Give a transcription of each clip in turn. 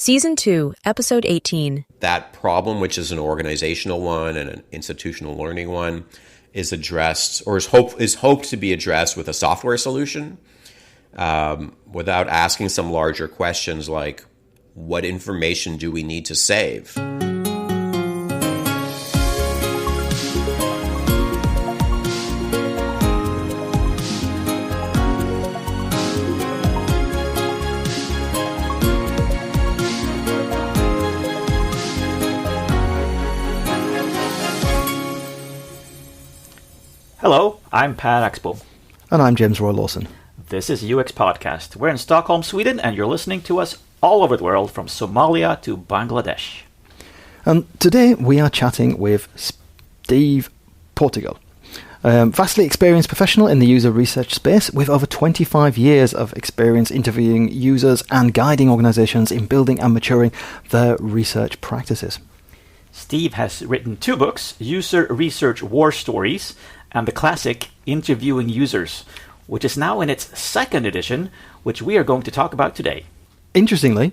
Season 2, Episode 18. That problem, which is an organizational one and an institutional learning one, is addressed or is hoped to be addressed with a software solution without asking some larger questions like, what information do we need to save? Hello, I'm Per Axbo. And I'm James Roy Lawson. This is UX Podcast. We're in Stockholm, Sweden, and you're listening to us all over the world, from Somalia to Bangladesh. And today we are chatting with Steve Portigal, vastly experienced professional in the user research space with over 25 years of experience interviewing users and guiding organizations in building and maturing their research practices. Steve has written 2 books, User Research War Stories and the classic Interviewing Users, which is now in its 2nd edition, which we are going to talk about today. Interestingly,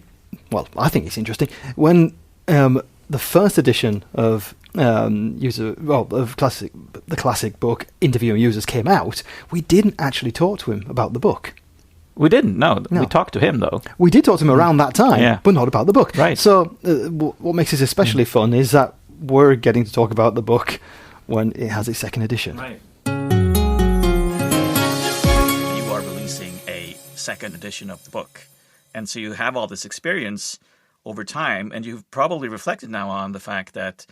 well, I think it's interesting, when the first edition of the classic book Interviewing Users came out, we didn't actually talk to him about the book. We didn't, no. We talked to him, though. We did talk to him around that time, but not about the book. Right. So what makes this especially fun is that we're getting to talk about the book when it has its 2nd edition. Right. You are releasing a 2nd edition of the book. And so you have all this experience over time, and you've probably reflected now on the fact that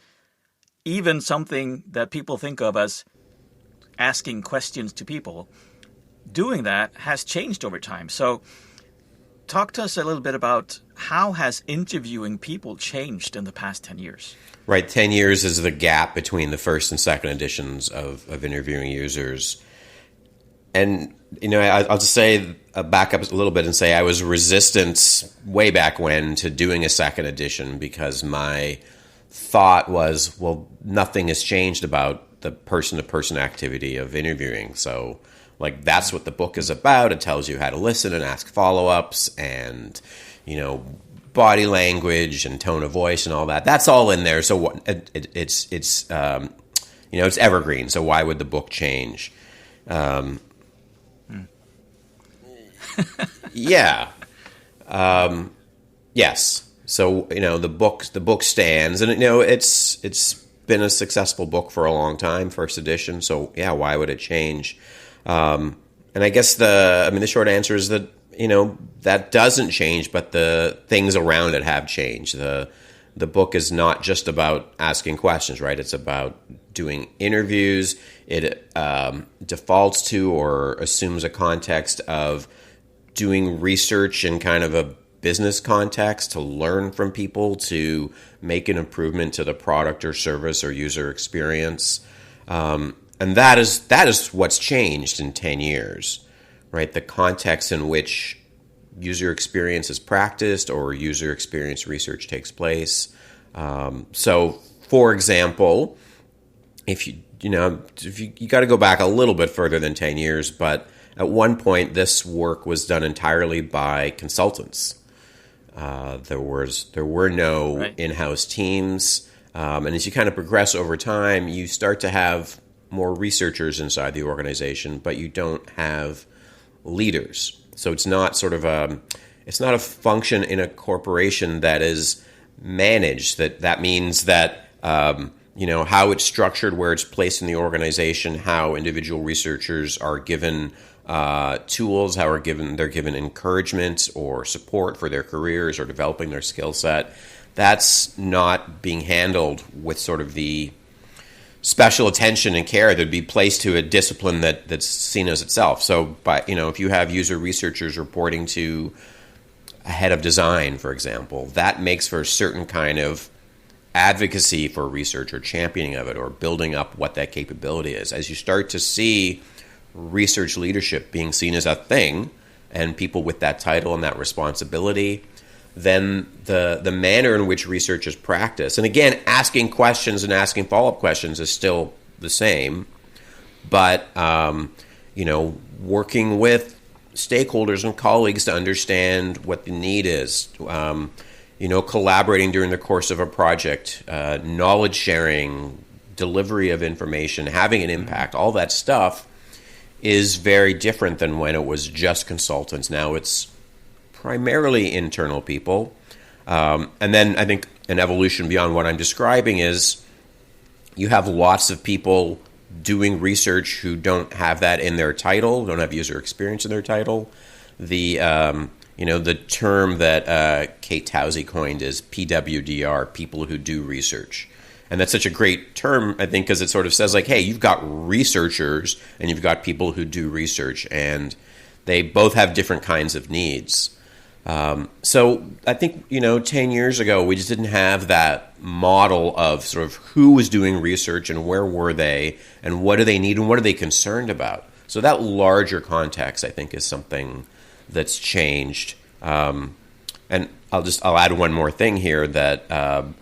even something that people think of as asking questions to people, doing that has changed over time. So talk to us a little bit about how has interviewing people changed in the past 10 years? Right, 10 years is the gap between the 1st and 2nd editions of Interviewing Users. And, I'll just say, back up a little bit and say I was resistant way back when to doing a 2nd edition because my thought was, well, nothing has changed about the person-to-person activity of interviewing. So, that's what the book is about. It tells you how to listen and ask follow-ups and, body language and tone of voice and all that. That's all in there. So it's evergreen. So why would the book change? Yeah. Yes. So the book stands, and it's been a successful book for a long time. 1st edition. So yeah, why would it change? And I guess the short answer is that that doesn't change, but the things around it have changed. The book is not just about asking questions, right? It's about doing interviews. It defaults to or assumes a context of doing research in kind of a business context to learn from people, to make an improvement to the product or service or user experience. And that is what's changed in 10 years, right? The context in which user experience is practiced or user experience research takes place. So, for example, if you got to go back a little bit further than 10 years, but at one point this work was done entirely by consultants. There were no in-house teams, and as you kind of progress over time, you start to have more researchers inside the organization, but you don't have leaders. So it's not it's not a function in a corporation that is managed. That means that how it's structured, where it's placed in the organization, how individual researchers are given tools, they're given encouragement or support for their careers or developing their skill set. That's not being handled with sort of the special attention and care that would be placed to a discipline that's seen as itself. So, if you have user researchers reporting to a head of design, for example, that makes for a certain kind of advocacy for research or championing of it or building up what that capability is. As you start to see research leadership being seen as a thing and people with that title and that responsibility, then the manner in which research is practiced, and again, asking questions and asking follow-up questions is still the same, but working with stakeholders and colleagues to understand what the need is, collaborating during the course of a project, knowledge sharing, delivery of information, having an impact, all that stuff is very different than when it was just consultants. Now it's primarily internal people. And then I think an evolution beyond what I'm describing is you have lots of people doing research who don't have that in their title, don't have user experience in their title. The term that Kate Towsey coined is PWDR, people who do research. And that's such a great term, I think, because it sort of says like, hey, you've got researchers and you've got people who do research, and they both have different kinds of needs. So I think, 10 years ago, we just didn't have that model of sort of who was doing research and where were they and what do they need and what are they concerned about. So that larger context, I think, is something that's changed. And I'll add one more thing here that,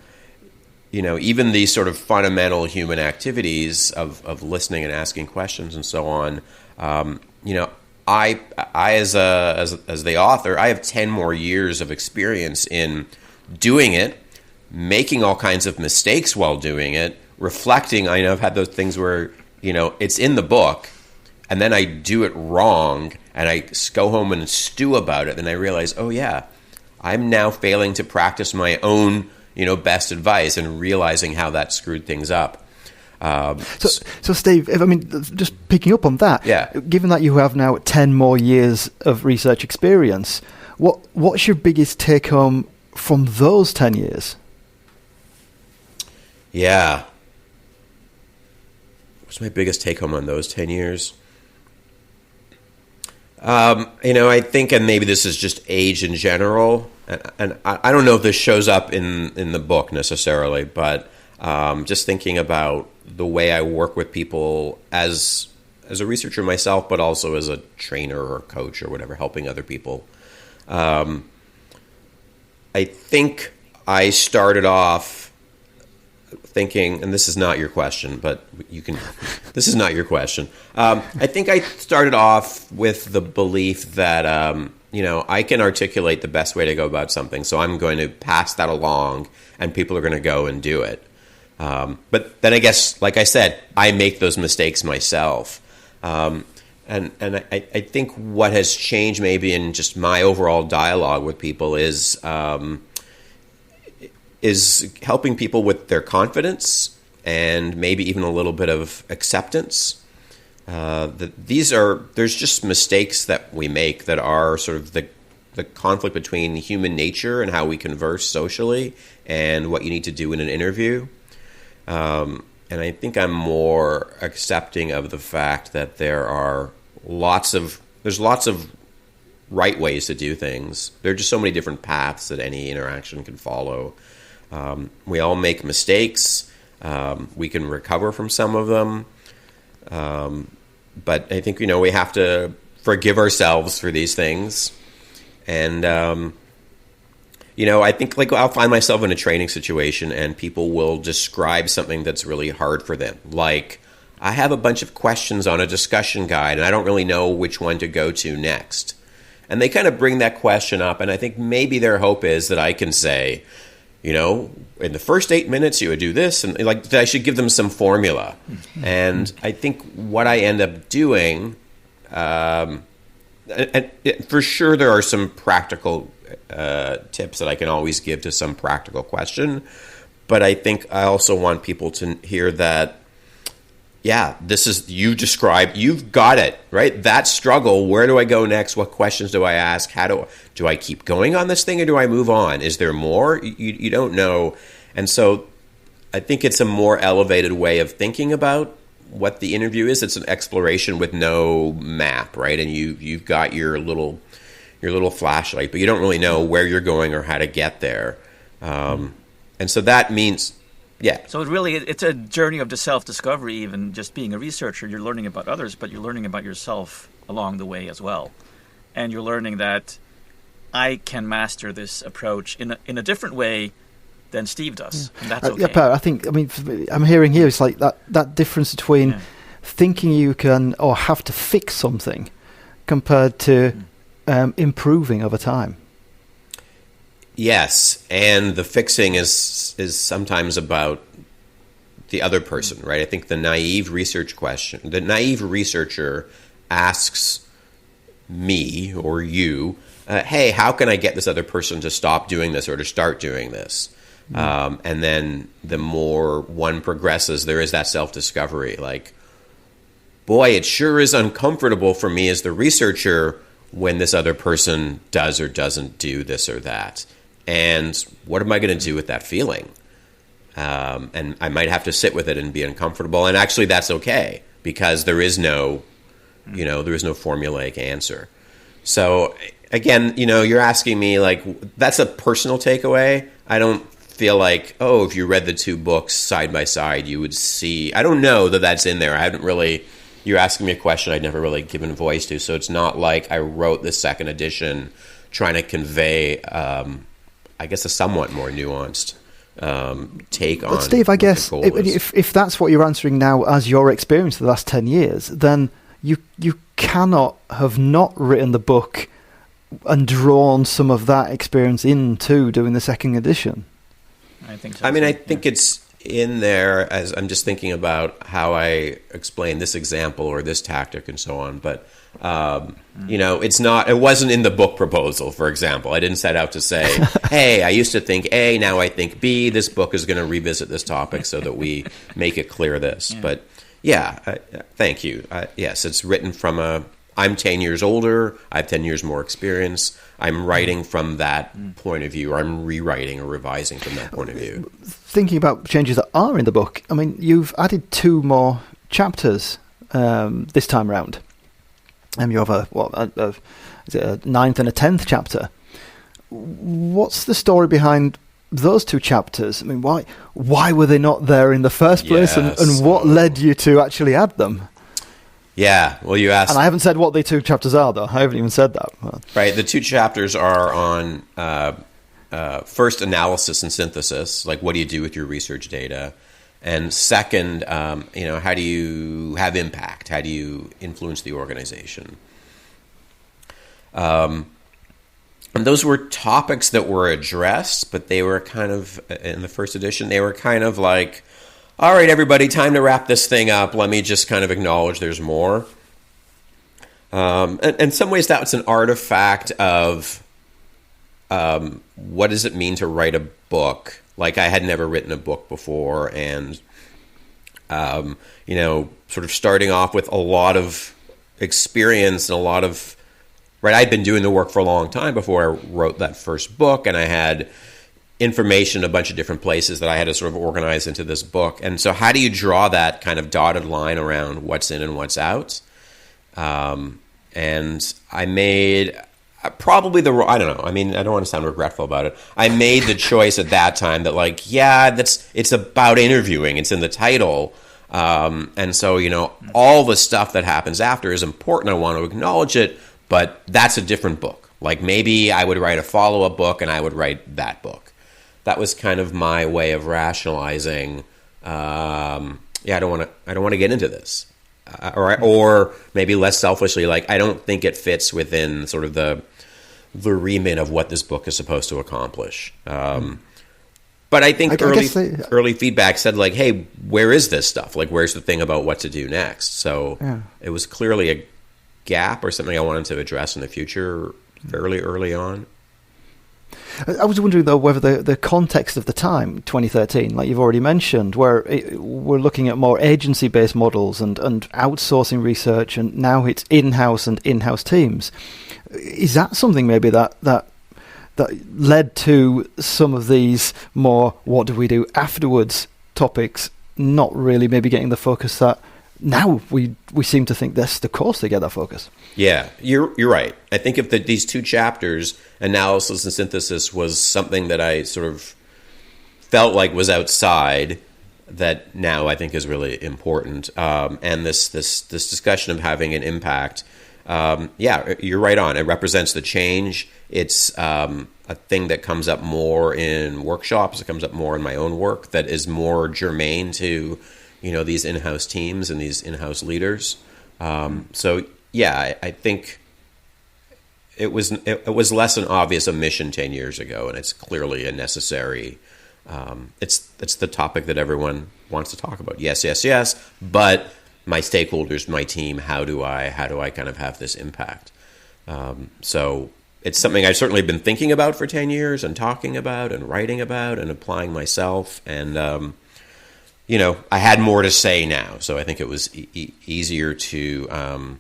even these sort of fundamental human activities of listening and asking questions and so on, I as the author, I have 10 more years of experience in doing it, making all kinds of mistakes while doing it, reflecting. I know I've had those things where, it's in the book and then I do it wrong and I go home and stew about it. And I realize, oh yeah, I'm now failing to practice my own, best advice and realizing how that screwed things up. So Steve, just picking up on that, yeah. Given that you have now 10 more years of research experience, what's your biggest take home from those 10 years? Yeah. What's my biggest take home on those 10 years? I think, and maybe this is just age in general, and I don't know if this shows up in the book necessarily, but just thinking about the way I work with people as a researcher myself, but also as a trainer or coach or whatever, helping other people. I think I started off thinking, and this is not your question, but this is not your question. I think I started off with the belief that, I can articulate the best way to go about something, so I'm going to pass that along and people are going to go and do it. But then I guess, like I said, I make those mistakes myself. And I think what has changed maybe in just my overall dialogue with people is helping people with their confidence and maybe even a little bit of acceptance. There's just mistakes that we make that are sort of the conflict between human nature and how we converse socially and what you need to do in an interview. And I think I'm more accepting of the fact that there's lots of right ways to do things. There are just so many different paths that any interaction can follow. We all make mistakes. We can recover from some of them. But I think, we have to forgive ourselves for these things. And, I think I'll find myself in a training situation and people will describe something that's really hard for them. Like, I have a bunch of questions on a discussion guide and I don't really know which one to go to next. And they kind of bring that question up, and I think maybe their hope is that I can say, in the first 8 minutes you would do this, and that I should give them some formula. And I think what I end up doing, and for sure there are some practical tips that I can always give to some practical question, but I think I also want people to hear that, this is, you've got it, right? That struggle, where do I go next? What questions do I ask? How do I keep going on this thing or do I move on? Is there more? You don't know. And so I think it's a more elevated way of thinking about what the interview is. It's an exploration with no map, right? And you've got your little flashlight, but you don't really know where you're going or how to get there. And so that means, So it's a journey of the self-discovery, even just being a researcher. You're learning about others, but you're learning about yourself along the way as well. And you're learning that I can master this approach in a different way than Steve does. And that's okay. But I'm hearing here, it's like that difference between thinking you can or have to fix something compared to improving over time. Yes, and the fixing is sometimes about the other person, right? I think the naive researcher asks me or you, hey, how can I get this other person to stop doing this or to start doing this? And then the more one progresses, there is that self-discovery. Like, boy, it sure is uncomfortable for me as the researcher when this other person does or doesn't do this or that. And what am I going to do with that feeling? And I might have to sit with it and be uncomfortable. And actually, that's okay, because there is no formulaic answer. So again, you're asking me, like, that's a personal takeaway. I don't feel like, oh, if you read the two books side by side, you would see. I don't know that that's in there. I haven't really. You're asking me a question I'd never really given voice to. So it's not like I wrote the second edition trying to convey, I guess, a somewhat more nuanced take on. But Steve, I guess if that's what you're answering now as your experience for the last 10 years, then you cannot have not written the book and drawn some of that experience into doing the second edition. I think so. I mean, I think it's in there as I'm just thinking about how I explain this example or this tactic and so on. But, it wasn't in the book proposal, for example. I didn't set out to say, hey, I used to think A, now I think B. This book is going to revisit this topic so that we make it clear this. Yeah. But thank you. Yes, it's written from I'm 10 years older. I have 10 years more experience. I'm writing from that point of view, or I'm rewriting or revising from that point of view. Thinking about changes that are in the book, I mean, you've added 2 more chapters this time round. You have a 9th and a 10th chapter. What's the story behind those 2 chapters? I mean, why were they not there in the first place, and what led you to actually add them? Yeah, well, you asked... And I haven't said what the 2 chapters are, though. I haven't even said that. Right, the 2 chapters are on, first, analysis and synthesis, like what do you do with your research data? And second, how do you have impact? How do you influence the organization? And those were topics that were addressed, but they were kind of, in the first edition, they were kind of like, all right, everybody, time to wrap this thing up. Let me just kind of acknowledge there's more. And in some ways, that's an artifact of what does it mean to write a book? Like, I had never written a book before, and, sort of starting off with a lot of experience and a lot of, right, I'd been doing the work for a long time before I wrote that first book, and I had information a bunch of different places that I had to sort of organize into this book. And so how do you draw that kind of dotted line around what's in and what's out? And I made probably I don't know. I mean, I don't want to sound regretful about it. I made the choice at that time that, like, it's about interviewing. It's in the title. And so, all the stuff that happens after is important. I want to acknowledge it, but that's a different book. Like, maybe I would write a follow-up book and I would write that book. That was kind of my way of rationalizing. I don't want to get into this, or maybe less selfishly, like, I don't think it fits within sort of the remit of what this book is supposed to accomplish. But I think early feedback said, like, hey, where is this stuff? Like, where's the thing about what to do next? So It was clearly a gap or something I wanted to address in the future fairly early on. I was wondering, though, whether the context of the time, 2013, like you've already mentioned, where we're looking at more agency-based models and outsourcing research, and now it's in-house and in-house teams. Is that something maybe that led to some of these more what do we do afterwards topics not really maybe getting the focus that now we seem to think that's the course to get that focus? Yeah, you're right. I think if these 2 chapters, analysis and synthesis, was something that I sort of felt like was outside, that now I think is really important. And this discussion of having an impact, you're right on. It represents the change. It's a thing that comes up more in workshops. It comes up more in my own work that is more germane to these in-house teams and these in-house leaders. I think it was less an obvious omission 10 years ago, and it's clearly a necessary. It's the topic that everyone wants to talk about. Yes, yes, yes. But my stakeholders, my team, how do I kind of have this impact? So it's something I've certainly been thinking about for 10 years and talking about and writing about and applying myself. And, I had more to say now. So I think it was easier to kind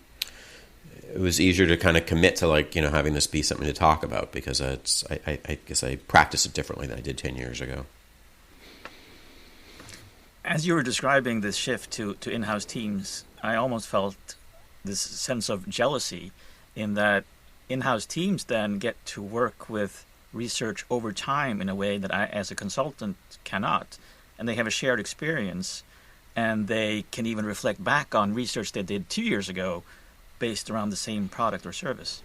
of commit to having this be something to talk about, because I guess I practice it differently than I did 10 years ago. As you were describing this shift to in-house teams, I almost felt this sense of jealousy in that in-house teams then get to work with research over time in a way that I, as a consultant, cannot. And they have a shared experience, and they can even reflect back on research they did 2 years ago based around the same product or service.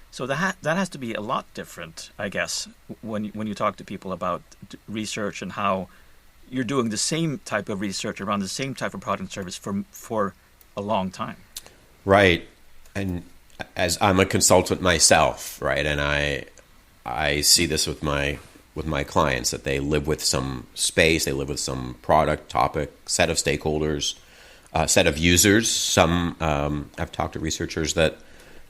So that has to be a lot different, I guess, when you talk to people about research and how you're doing the same type of research around the same type of product and service for a long time. Right. And as I'm a consultant myself, right, and I see this with my clients, that they live with some space, they live with some product, topic, set of stakeholders, set of users. Some I've talked to researchers that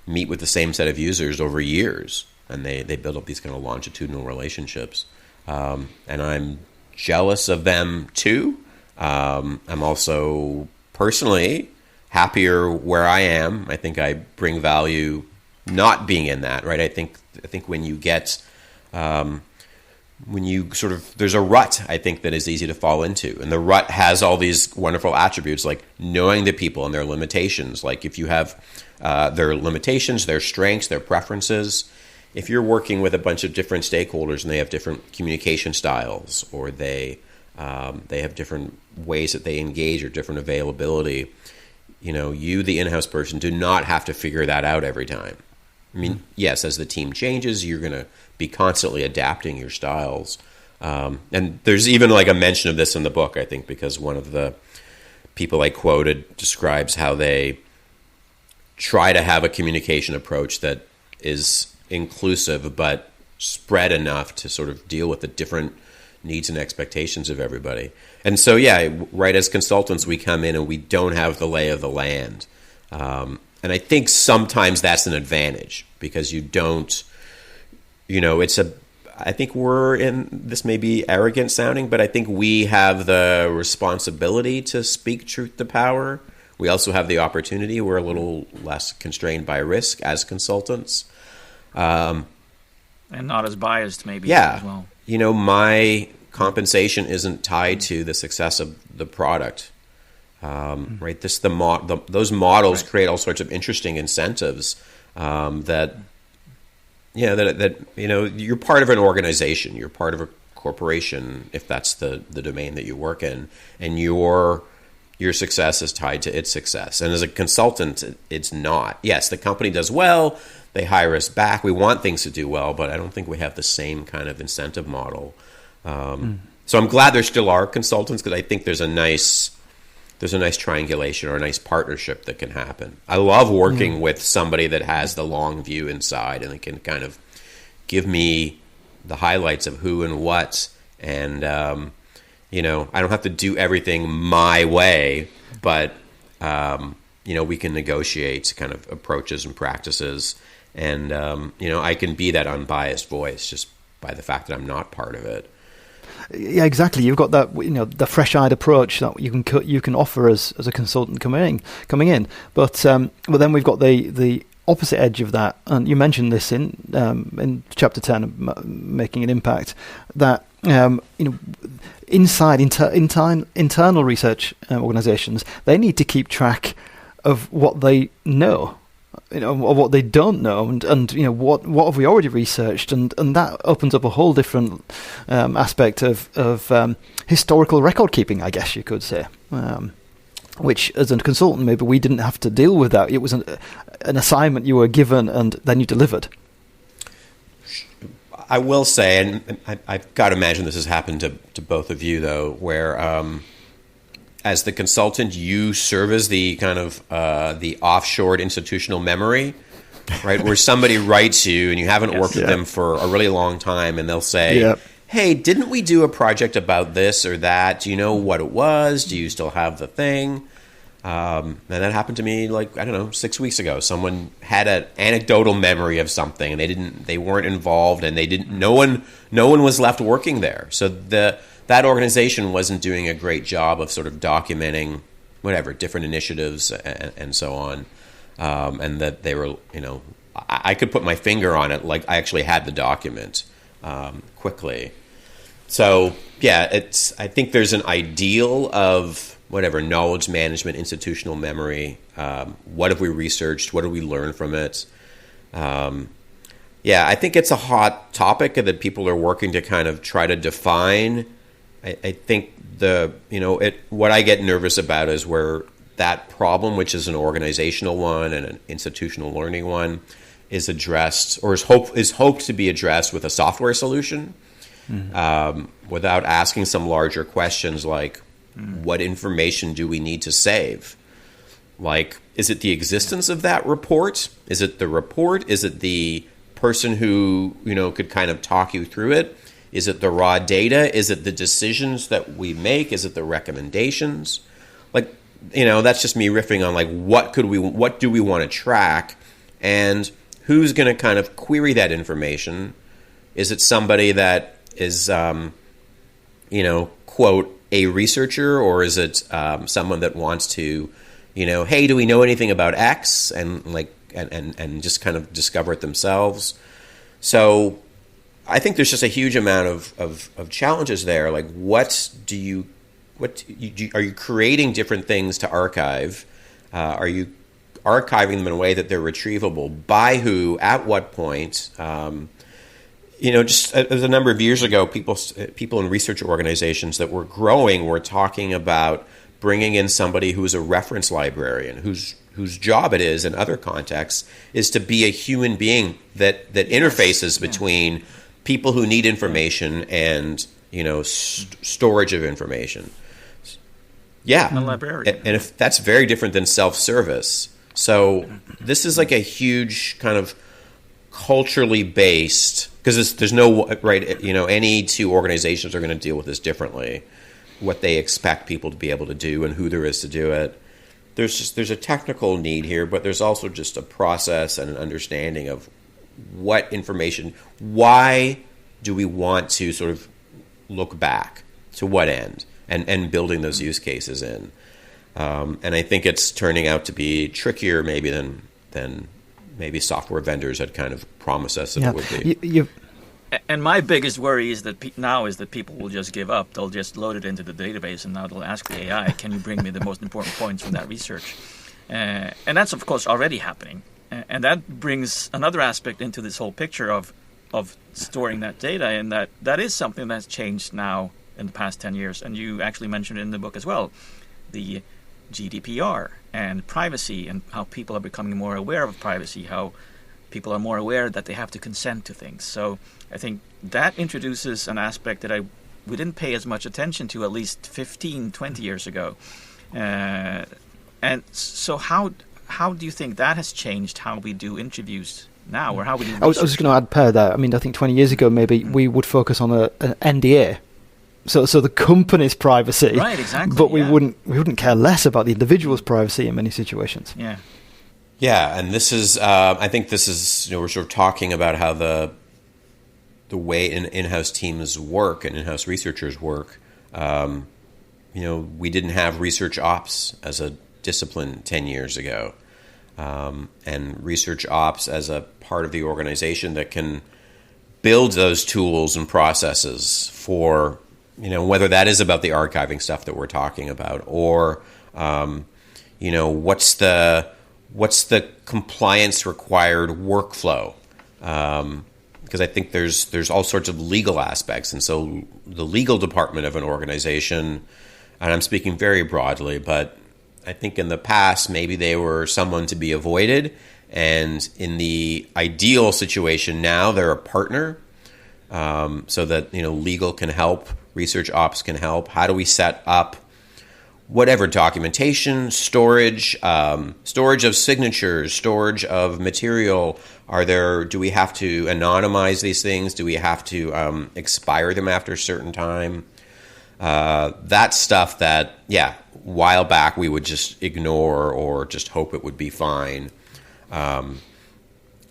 meet with the same set of users over years, and they build up these kind of longitudinal relationships. And I'm jealous of them too. I'm also personally happier where I am. I think I bring value not being in that, right? I think when you get when you sort of, there's a rut, I think, that is easy to fall into. And the rut has all these wonderful attributes, like knowing the people and their limitations. Like if you have their limitations, their strengths, their preferences, if you're working with a bunch of different stakeholders and they have different communication styles, or they have different ways that they engage or different availability, you, the in-house person, do not have to figure that out every time. I mean, yes, as the team changes, you're going to be constantly adapting your styles. And there's even like a mention of this in the book, I think, because one of the people I quoted describes how they try to have a communication approach that is inclusive but spread enough to sort of deal with the different needs and expectations of everybody. And so, yeah, right, as consultants, we come in and we don't have the lay of the land. And I think sometimes that's an advantage, because you don't, I think we're in, this may be arrogant sounding, but I think we have the responsibility to speak truth to power. We also have the opportunity. We're a little less constrained by risk as consultants. And not as biased, maybe, yeah, as well. My compensation isn't tied to the success of the product. Right, those models create all sorts of interesting incentives that you're part of an organization, you're part of a corporation, if that's the domain that you work in, and your success is tied to its success. And as a consultant, it's not. Yes, the company does well, they hire us back, we want things to do well, but I don't think we have the same kind of incentive model. So I'm glad there still are consultants, because I think there's a nice triangulation or a nice partnership that can happen. I love working with somebody that has the long view inside, and it can kind of give me the highlights of who and what. And, I don't have to do everything my way, but, we can negotiate kind of approaches and practices. And, I can be that unbiased voice just by the fact that I'm not part of it. Yeah, exactly. You've got that, the fresh-eyed approach that you can offer as a consultant coming in. But then we've got the opposite edge of that, and you mentioned this in chapter 10, making an impact. That inside internal research organisations, they need to keep track of what they know, or what they don't know, and what have we already researched, and that opens up a whole different aspect of historical record keeping, I guess you could say, which as a consultant maybe we didn't have to deal with that. It was an assignment you were given, and then you delivered. I will say, and I've got to imagine this has happened to both of you though, where as the consultant, you serve as the kind of the offshored institutional memory right? Where somebody writes you and you haven't Yes. worked with them for a really long time, and they'll say, Yeah. hey, didn't we do a project about this or that? Do you know what it was? Do you still have the thing? And that happened to me, like, I don't know, 6 weeks ago. Someone had an anecdotal memory of something, and they weren't involved, and no one was left working there. So that organization wasn't doing a great job of sort of documenting whatever different initiatives and so on. And that they were, I could put my finger on it, like I actually had the document quickly. So yeah, I think there's an ideal of whatever knowledge management, institutional memory. What have we researched? What did we learn from it? I think it's a hot topic that people are working to kind of try to define. I think what I get nervous about is where that problem, which is an organizational one and an institutional learning one, is addressed or is hoped to be addressed with a software solution, without asking some larger questions like, what information do we need to save? Like, is it the existence of that report? Is it the report? Is it the person who, could kind of talk you through it? Is it the raw data? Is it the decisions that we make? Is it the recommendations? Like, that's just me riffing on like, what do we want to track, and who's going to kind of query that information? Is it somebody that is, quote, a researcher, or is it someone that wants to, hey, do we know anything about X, and like, and just kind of discover it themselves? So I think there's just a huge amount of challenges there. Like, are you creating different things to archive? Are you archiving them in a way that they're retrievable? By who? At what point? Just as a number of years ago, people in research organizations that were growing were talking about bringing in somebody who is a reference librarian, whose job it is in other contexts is to be a human being that interfaces between people who need information and storage of information. Yeah, A librarian. and if that's very different than self-service. So this is like a huge kind of culturally based, because there's no right. Any two organizations are going to deal with this differently. What they expect people to be able to do and who there is to do it. There's a technical need here, but there's also just a process and an understanding of what information. Why do we want to sort of look back to what end? And building those use cases in. And I think it's turning out to be trickier maybe than maybe software vendors had kind of promised us that it would be. And my biggest worry is that now is that people will just give up. They'll just load it into the database, and now they'll ask the AI, can you bring me the most important points from that research? And that's, of course, already happening. And that brings another aspect into this whole picture of storing that data, and that is something that's changed now in the past 10 years. And you actually mentioned it in the book as well, the GDPR and privacy, and how people are becoming more aware of privacy, how people are more aware that they have to consent to things. So I think that introduces an aspect that we didn't pay as much attention to at least 15, 20 years ago. And so how do you think that has changed how we do interviews now, or how we do research? I was just going to add, Per, that I mean, I think 20 years ago maybe we would focus on an NDA. So the company's privacy, right? Exactly. But we wouldn't care less about the individual's privacy in many situations. Yeah. Yeah, and this is I think this is we're sort of talking about how the way in-house teams work and in-house researchers work. We didn't have research ops as a discipline 10 years ago, and research ops as a part of the organization that can build those tools and processes for. Whether that is about the archiving stuff that we're talking about, or what's the compliance required workflow? Because I think there's all sorts of legal aspects, and so the legal department of an organization, and I'm speaking very broadly, but I think in the past maybe they were someone to be avoided, and in the ideal situation now they're a partner, so that legal can help. Research ops can help. How do we set up whatever documentation, storage, storage of signatures, storage of material. Do we have to anonymize these things? Do we have to expire them after a certain time? That stuff that, a while back we would just ignore or just hope it would be fine. I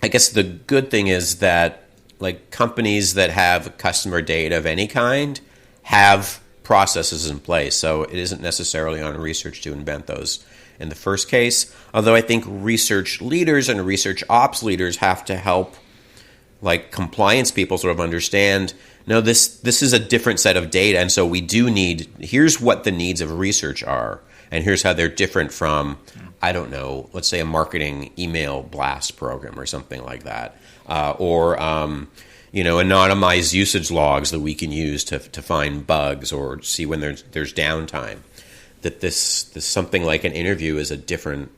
guess the good thing is that like companies that have customer data of any kind have processes in place. So it isn't necessarily on research to invent those in the first case. Although I think research leaders and research ops leaders have to help like compliance people sort of understand, no, this is a different set of data. And so we do need, here's what the needs of research are. And here's how they're different from, I don't know, let's say a marketing email blast program or something like that. Or anonymized usage logs that we can use to find bugs or see when there's downtime. That this something like an interview is a different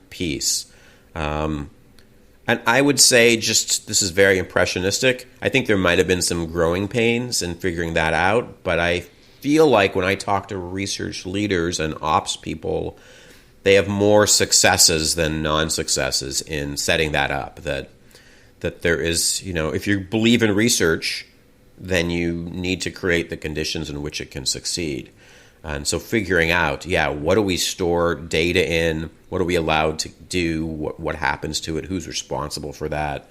piece. And I would say just this is very impressionistic. I think there might have been some growing pains in figuring that out, but I feel like when I talk to research leaders and ops people, they have more successes than non-successes in setting that up. That there is, if you believe in research, then you need to create the conditions in which it can succeed. And so figuring out, what do we store data in? What are we allowed to do? What happens to it? Who's responsible for that?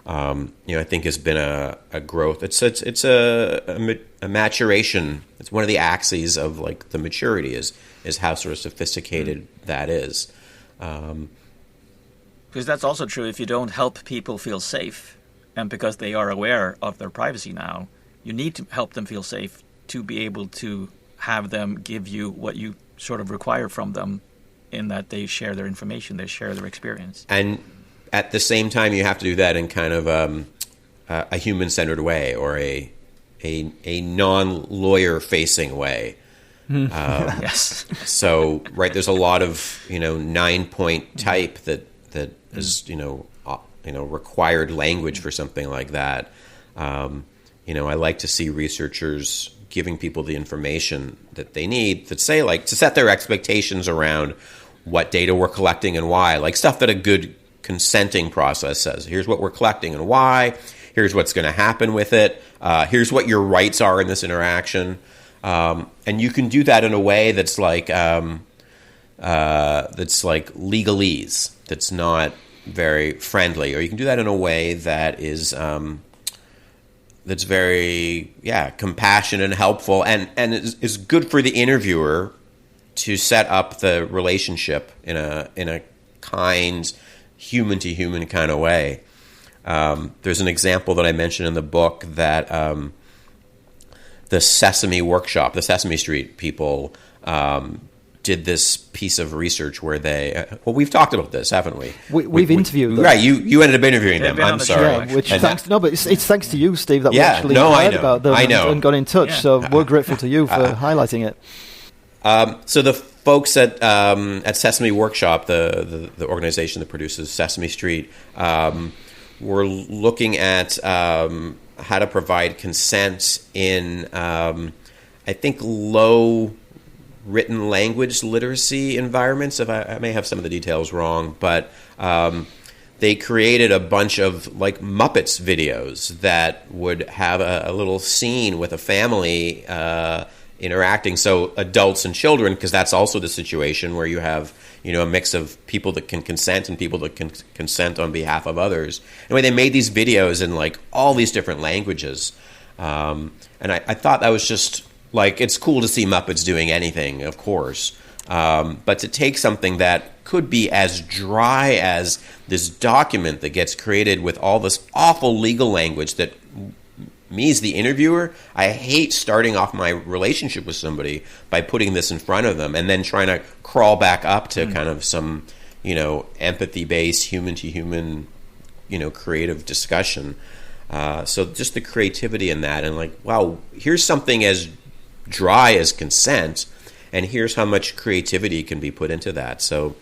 I think has been a growth. It's a maturation. It's one of the axes of like the maturity is how sort of sophisticated that is. Because that's also true if you don't help people feel safe, and because they are aware of their privacy now, you need to help them feel safe to be able to have them give you what you sort of require from them in that they share their information, they share their experience. And at the same time, you have to do that in kind of a human-centered way or a non-lawyer facing way. Yes. So, right, there's a lot of 9-point type that is required language for something like that. I like to see researchers giving people the information that they need that say like to set their expectations around what data we're collecting and why, like stuff that a good consenting process says. Here's what we're collecting and why. Here's what's going to happen with it. Here's what your rights are in this interaction. And you can do that in a way that's like legalese. That's not very friendly, or you can do that in a way that is that's very compassionate and helpful, and is good for the interviewer to set up the relationship in a kind, human to human kind of way. There's an example that I mentioned in the book that the Sesame Workshop, the Sesame Street people, did this piece of research where they we've talked about this, haven't we? We've interviewed them. Right, you ended up interviewing them. I'm sorry. But it's thanks to you, Steve, that we actually heard about them and got in touch. So we're grateful to you for highlighting it. So the folks at Sesame Workshop, the organization that produces Sesame Street, were looking at how to provide consent in I think low written language literacy environments. If I may have some of the details wrong, but they created a bunch of like Muppets videos that would have a little scene with a family interacting. So adults and children, because that's also the situation where you have a mix of people that can consent and people that can consent on behalf of others. Anyway, they made these videos in like all these different languages, and I thought that was just like, it's cool to see Muppets doing anything, of course, but to take something that could be as dry as this document that gets created with all this awful legal language that me as the interviewer, I hate starting off my relationship with somebody by putting this in front of them and then trying to crawl back up to kind of some, empathy-based, human-to-human, creative discussion. So just the creativity in that, and like, wow, here's something as dry as consent, and here's how much creativity can be put into that. So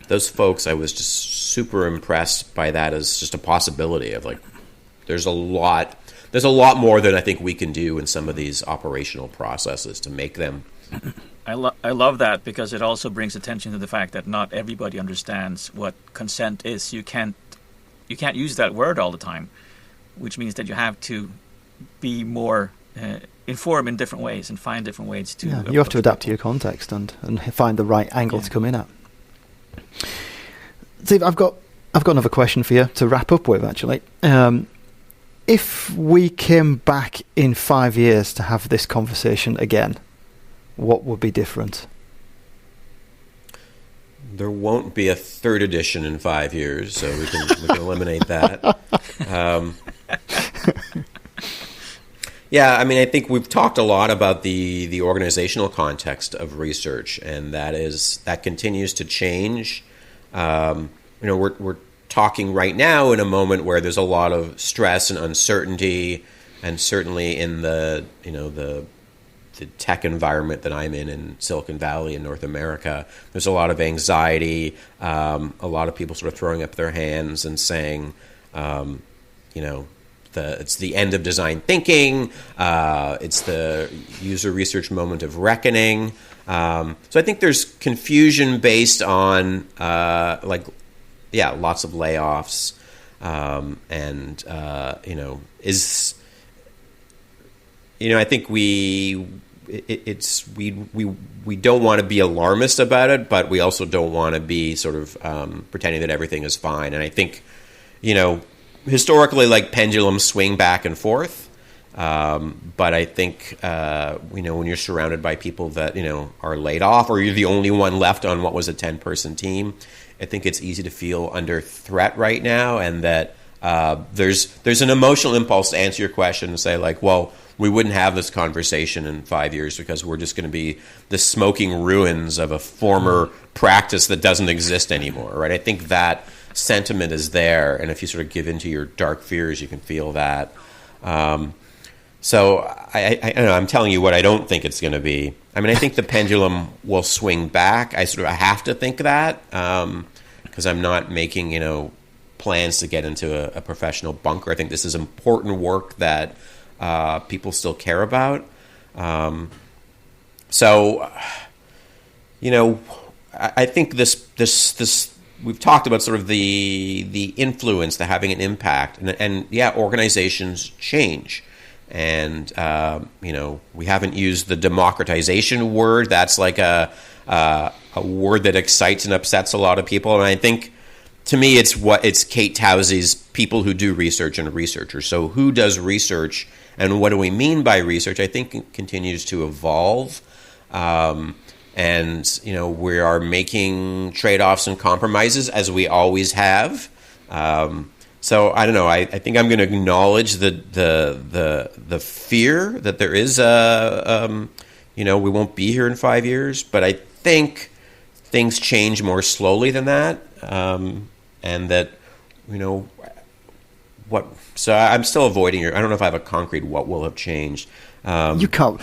those folks, I was just super impressed by that as just a possibility of like, there's a lot more than I think we can do in some of these operational processes to make them I love that, because it also brings attention to the fact that not everybody understands what consent is. You can't use that word all the time, which means that you have to be more informed in different ways and find different ways to. Yeah, you have to adapt to your context and find the right angle to come in at. Steve, I've got another question for you to wrap up with, actually. If we came back in 5 years to have this conversation again, what would be different? There won't be a third edition in 5 years, so we can eliminate that. Yeah, I mean, I think we've talked a lot about the organizational context of research, and that continues to change. We're talking right now in a moment where there's a lot of stress and uncertainty, and certainly in the tech environment that I'm in Silicon Valley in North America, there's a lot of anxiety, a lot of people sort of throwing up their hands and saying, it's the end of design thinking, it's the user research moment of reckoning. So I think there's confusion based on lots of layoffs, I think we don't want to be alarmist about it, but we also don't want to be sort of pretending that everything is fine. And I think, historically, like, pendulums swing back and forth. But I think, when you're surrounded by people that, are laid off, or you're the only one left on what was a 10-person team, I think it's easy to feel under threat right now. And that there's an emotional impulse to answer your question and say, like, well, we wouldn't have this conversation in 5 years because we're just going to be the smoking ruins of a former practice that doesn't exist anymore, right? I think that sentiment is there, and if you sort of give into your dark fears, you can feel that. So I don't know, I'm telling you what I don't think it's going to be. I mean, I think the pendulum will swing back. I have to think that, because I'm not making, plans to get into a professional bunker. I think this is important work that people still care about. I think this we've talked about sort of the influence, the having an impact, and organizations change. And, we haven't used the democratization word. That's like a word that excites and upsets a lot of people. And I think, to me, it's Kate Towsey's people who do research and researchers. So who does research and what do we mean by research, I think, it continues to evolve. And, we are making trade-offs and compromises, as we always have. So I don't know. I think I'm going to acknowledge the fear that there is. We won't be here in 5 years, but I think things change more slowly than that, and that what. So I'm still avoiding it. I don't know if I have a concrete what will have changed. You can't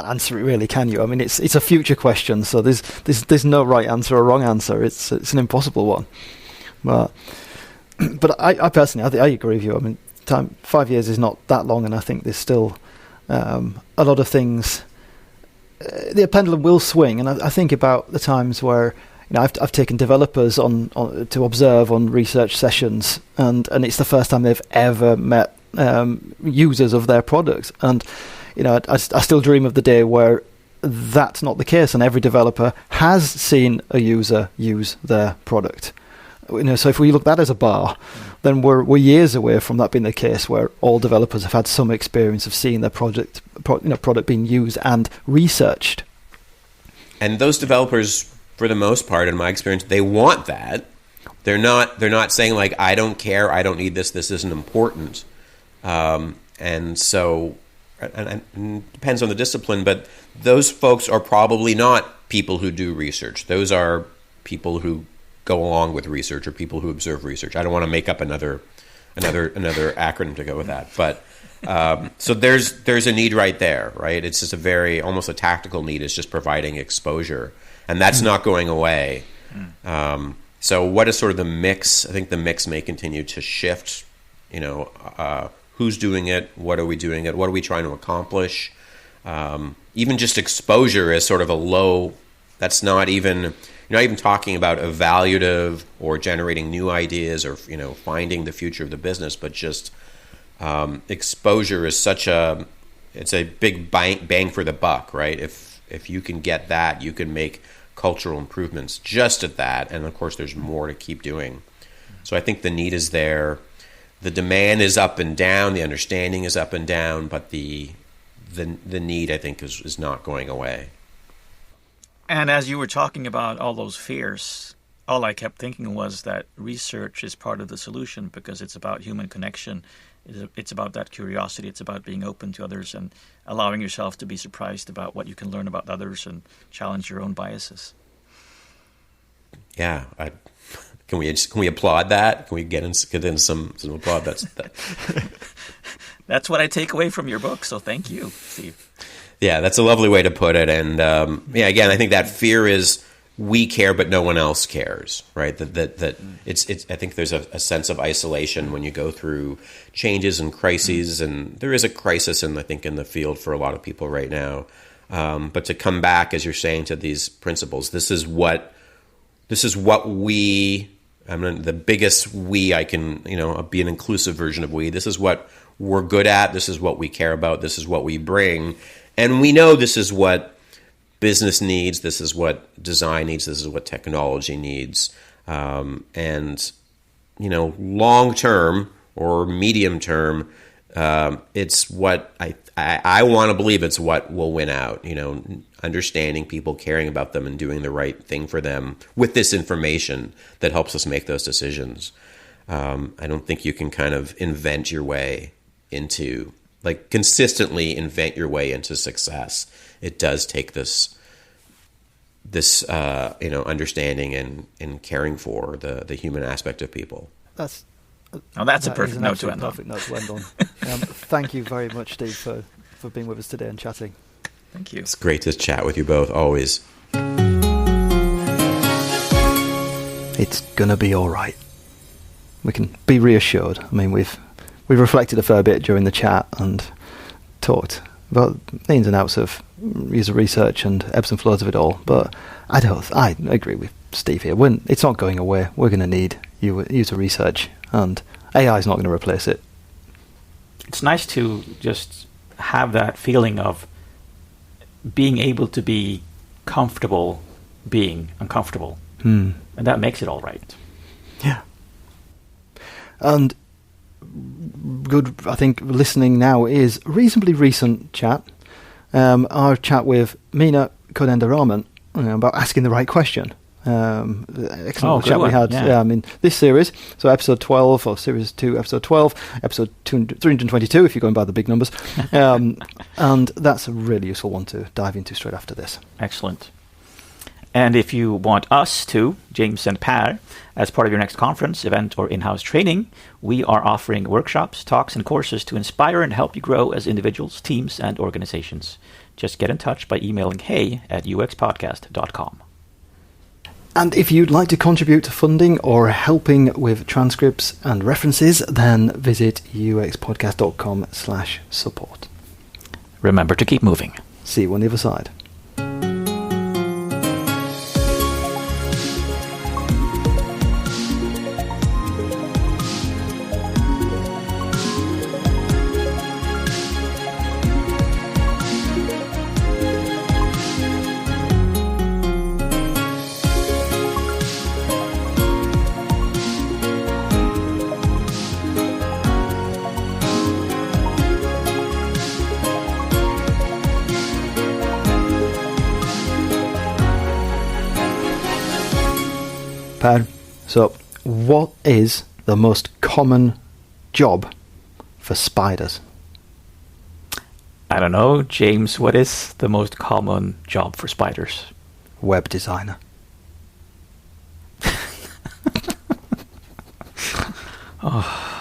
answer it, really, can you? I mean, it's a future question, so there's no right answer or wrong answer. It's an impossible one, But I personally, I agree with you. I mean, 5 years is not that long, and I think there's still a lot of things. The pendulum will swing, and I think about the times where I've taken developers on to observe on research sessions, and it's the first time they've ever met users of their products, and I still dream of the day where that's not the case, and every developer has seen a user use their product. So if we look at that as a bar, then we're years away from that being the case, where all developers have had some experience of seeing their product being used and researched. And those developers, for the most part, in my experience, they want that. They're not saying, like, I don't care, I don't need this isn't important. And so, and it depends on the discipline, but those folks are probably not people who do research. Those are people who go along with research, or people who observe research. I don't want to make up another acronym to go with that, but so there's a need right there, right? It's just almost a tactical need. It's just providing exposure, and that's not going away. So what is sort of the mix? I think the mix may continue to shift. Who's doing it? What are we doing it? What are we trying to accomplish? Even just exposure is sort of a low. That's not even, you're not even talking about evaluative or generating new ideas or, finding the future of the business, but just exposure is it's a big bang for the buck, right? If you can get that, you can make cultural improvements just at that. And of course, there's more to keep doing. So I think the need is there. The demand is up and down. The understanding is up and down, but the need, I think, is not going away. And as you were talking about all those fears, all I kept thinking was that research is part of the solution because it's about human connection. It's about that curiosity. It's about being open to others and allowing yourself to be surprised about what you can learn about others and challenge your own biases. Yeah. Can we applaud that? Can we get in some applaud? That's what I take away from your book. So thank you, Steve. Yeah, that's a lovely way to put it. And again, I think that fear is we care, but no one else cares, right? That it's. I think there's a sense of isolation when you go through changes and crises, and there is a crisis, I think, in the field for a lot of people right now. But to come back, as you're saying, to these principles, this is what we. The biggest we I can, be an inclusive version of we. This is what we're good at. This is what we care about. This is what we bring. And we know this is what business needs. This is what design needs. This is what technology needs. And, long term or medium term, it's what I want to believe it's what will win out, understanding people, caring about them and doing the right thing for them with this information that helps us make those decisions. I don't think you can kind of invent your way into, consistently invent your way into success. It does take this understanding and caring for the human aspect of people. That's a perfect note to end on. Perfect note to end on. Thank you very much, Steve, for being with us today and chatting. Thank you. It's great to chat with you both, always. It's gonna be all right. We can be reassured. I mean, we've reflected a fair bit during the chat and talked about the ins and outs of user research and ebbs and flows of it all. But I agree with Steve here. It's not going away. We're going to need user research, and AI is not going to replace it. It's nice to just have that feeling of being able to be comfortable being uncomfortable. And that makes it all right. Yeah. And good, I think listening now is reasonably recent chat. Our chat with Meena Kodendaraman about asking the right question. Excellent chat we had. Yeah. This series, so episode 12 or series 2, episode 12, episode 322 if you're going by the big numbers. And that's a really useful one to dive into straight after this. Excellent. And if you want us to, James and Per, as part of your next conference, event, or in-house training, we are offering workshops, talks, and courses to inspire and help you grow as individuals, teams, and organizations. Just get in touch by emailing hey@uxpodcast.com. And if you'd like to contribute to funding or helping with transcripts and references, then visit uxpodcast.com/support. Remember to keep moving. See you on the other side. Per, so what is the most common job for spiders? I don't know, James, what is the most common job for spiders? Web designer. Oh.